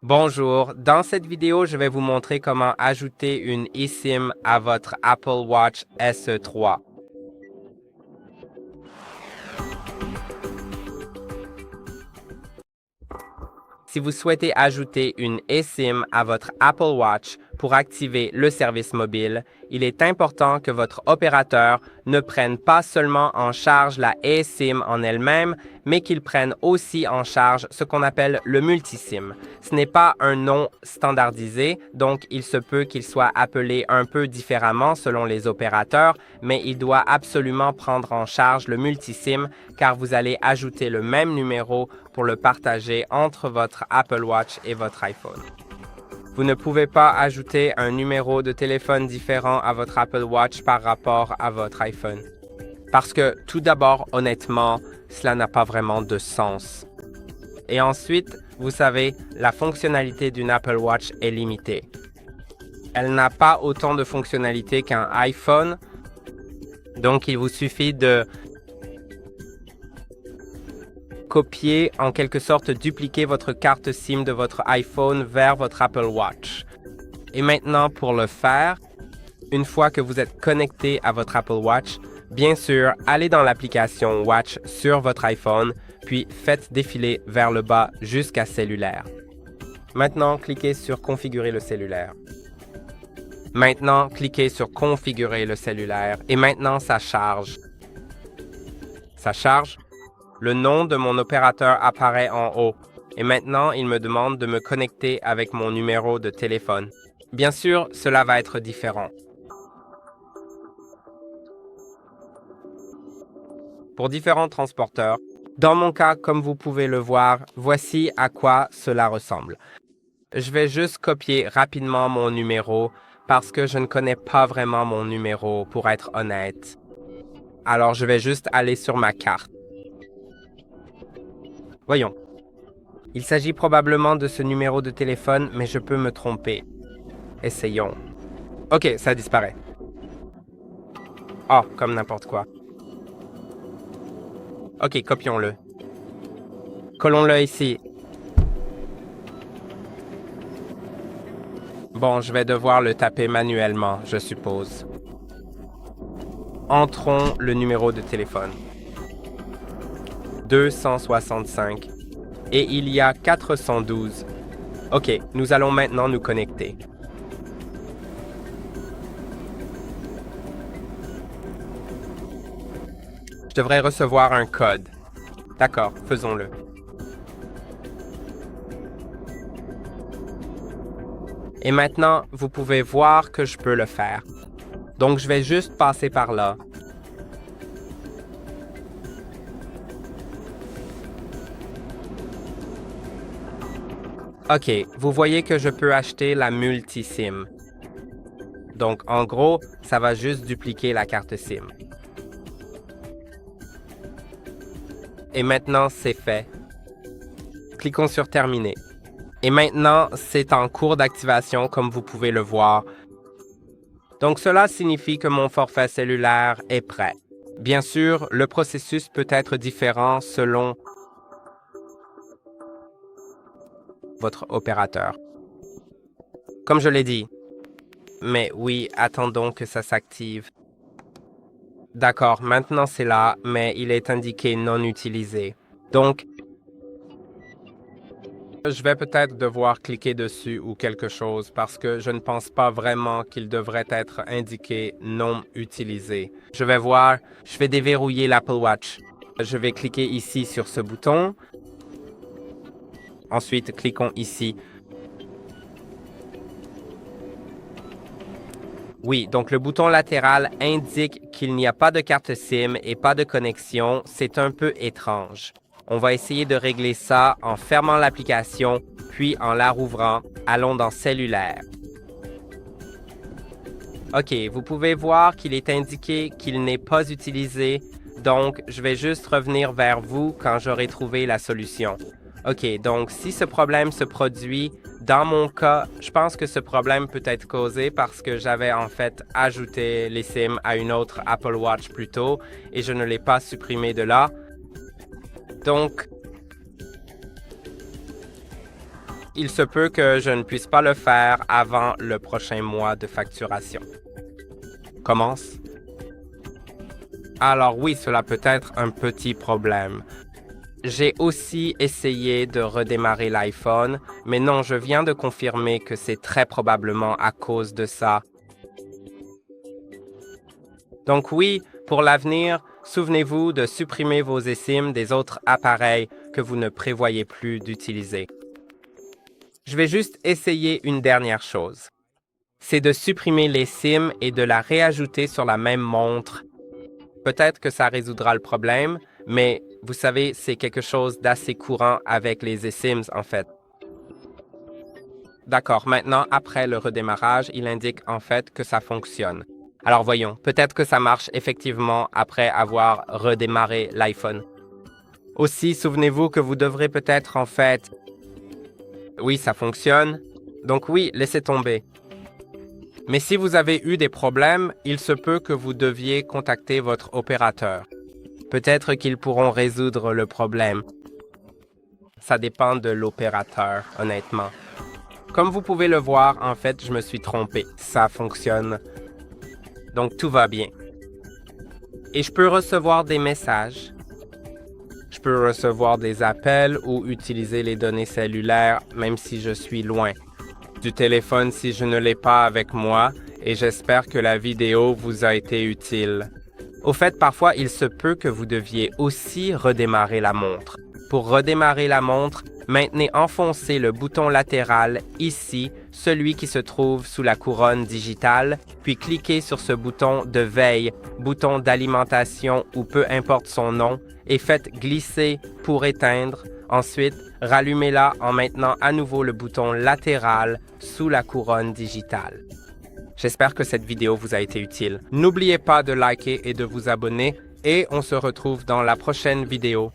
Bonjour, dans cette vidéo, je vais vous montrer comment ajouter une eSIM à votre Apple Watch SE3. Si vous souhaitez ajouter une eSIM à votre Apple Watch pour activer le service mobile, il est important que votre opérateur ne prenne pas seulement en charge la eSIM en elle-même, mais qu'il prenne aussi en charge ce qu'on appelle le multiSIM. Ce n'est pas un nom standardisé, donc il se peut qu'il soit appelé un peu différemment selon les opérateurs, mais il doit absolument prendre en charge le multiSIM car vous allez ajouter le même numéro pour le partager entre votre Apple Watch et votre iPhone. Vous ne pouvez pas ajouter un numéro de téléphone différent à votre Apple Watch par rapport à votre iPhone. Parce que, tout d'abord, honnêtement, cela n'a pas vraiment de sens. Et ensuite, vous savez, la fonctionnalité d'une Apple Watch est limitée. Elle n'a pas autant de fonctionnalités qu'un iPhone, donc il vous suffit de copier, en quelque sorte dupliquer votre carte SIM de votre iPhone vers votre Apple Watch. Et maintenant, pour le faire, une fois que vous êtes connecté à votre Apple Watch, bien sûr, allez dans l'application Watch sur votre iPhone, puis faites défiler vers le bas jusqu'à Cellulaire. Maintenant, cliquez sur Configurer le cellulaire. Maintenant, cliquez sur Configurer le cellulaire et maintenant, ça charge. Ça charge. Le nom de mon opérateur apparaît en haut et maintenant, il me demande de me connecter avec mon numéro de téléphone. Bien sûr, cela va être différent. Pour différents transporteurs, dans mon cas, comme vous pouvez le voir, voici à quoi cela ressemble. Je vais juste copier rapidement mon numéro parce que je ne connais pas vraiment mon numéro, pour être honnête. Alors, je vais juste aller sur ma carte. Voyons. Il s'agit probablement de ce numéro de téléphone, mais je peux me tromper. Essayons. Ok, ça disparaît. Oh, comme n'importe quoi. Ok, copions-le. Collons-le ici. Bon, je vais devoir le taper manuellement, je suppose. Entrons le numéro de téléphone. 265. Et il y a 412. Ok, nous allons maintenant nous connecter. Je devrais recevoir un code. D'accord, faisons-le. Et maintenant, vous pouvez voir que je peux le faire. Donc, je vais juste passer par là. OK, vous voyez que je peux acheter la multi-SIM. Donc, en gros, ça va juste dupliquer la carte SIM. Et maintenant, c'est fait. Cliquons sur Terminer. Et maintenant, c'est en cours d'activation, comme vous pouvez le voir. Donc, cela signifie que mon forfait cellulaire est prêt. Bien sûr, le processus peut être différent selon votre opérateur. Comme je l'ai dit. Mais oui, attendons que ça s'active. D'accord, maintenant c'est là, mais il est indiqué non utilisé. Donc, je vais peut-être devoir cliquer dessus ou quelque chose parce que je ne pense pas vraiment qu'il devrait être indiqué non utilisé. Je vais voir, je vais déverrouiller l'Apple Watch. Je vais cliquer ici sur ce bouton. Ensuite, cliquons ici. Oui, donc le bouton latéral indique qu'il n'y a pas de carte SIM et pas de connexion. C'est un peu étrange. On va essayer de régler ça en fermant l'application, puis en la rouvrant. Allons dans Cellulaire. OK, vous pouvez voir qu'il est indiqué qu'il n'est pas utilisé, donc je vais juste revenir vers vous quand j'aurai trouvé la solution. OK, donc si ce problème se produit, dans mon cas, je pense que ce problème peut être causé parce que j'avais en fait ajouté les SIM à une autre Apple Watch plus tôt et je ne l'ai pas supprimé de là. Donc, il se peut que je ne puisse pas le faire avant le prochain mois de facturation. Commence. Alors oui, cela peut être un petit problème. J'ai aussi essayé de redémarrer l'iPhone, mais non, je viens de confirmer que c'est très probablement à cause de ça. Donc oui, pour l'avenir, souvenez-vous de supprimer vos eSIM des autres appareils que vous ne prévoyez plus d'utiliser. Je vais juste essayer une dernière chose. C'est de supprimer les SIM et de la réajouter sur la même montre. Peut-être que ça résoudra le problème, mais vous savez, c'est quelque chose d'assez courant avec les eSIMs en fait. D'accord, maintenant, après le redémarrage, il indique en fait que ça fonctionne. Alors voyons, peut-être que ça marche effectivement après avoir redémarré l'iPhone. Aussi, souvenez-vous que vous devrez peut-être en fait... Oui, ça fonctionne. Donc oui, laissez tomber. Mais si vous avez eu des problèmes, il se peut que vous deviez contacter votre opérateur. Peut-être qu'ils pourront résoudre le problème. Ça dépend de l'opérateur, honnêtement. Comme vous pouvez le voir, en fait, je me suis trompé. Ça fonctionne. Donc tout va bien. Et je peux recevoir des messages. Je peux recevoir des appels ou utiliser les données cellulaires même si je suis loin. Du téléphone si je ne l'ai pas avec moi et j'espère que la vidéo vous a été utile. Au fait, parfois, il se peut que vous deviez aussi redémarrer la montre. Pour redémarrer la montre, maintenez enfoncé le bouton latéral ici, celui qui se trouve sous la couronne digitale, puis cliquez sur ce bouton de veille, bouton d'alimentation ou peu importe son nom, et faites glisser pour éteindre. Ensuite, rallumez-la en maintenant à nouveau le bouton latéral sous la couronne digitale. J'espère que cette vidéo vous a été utile. N'oubliez pas de liker et de vous abonner et on se retrouve dans la prochaine vidéo.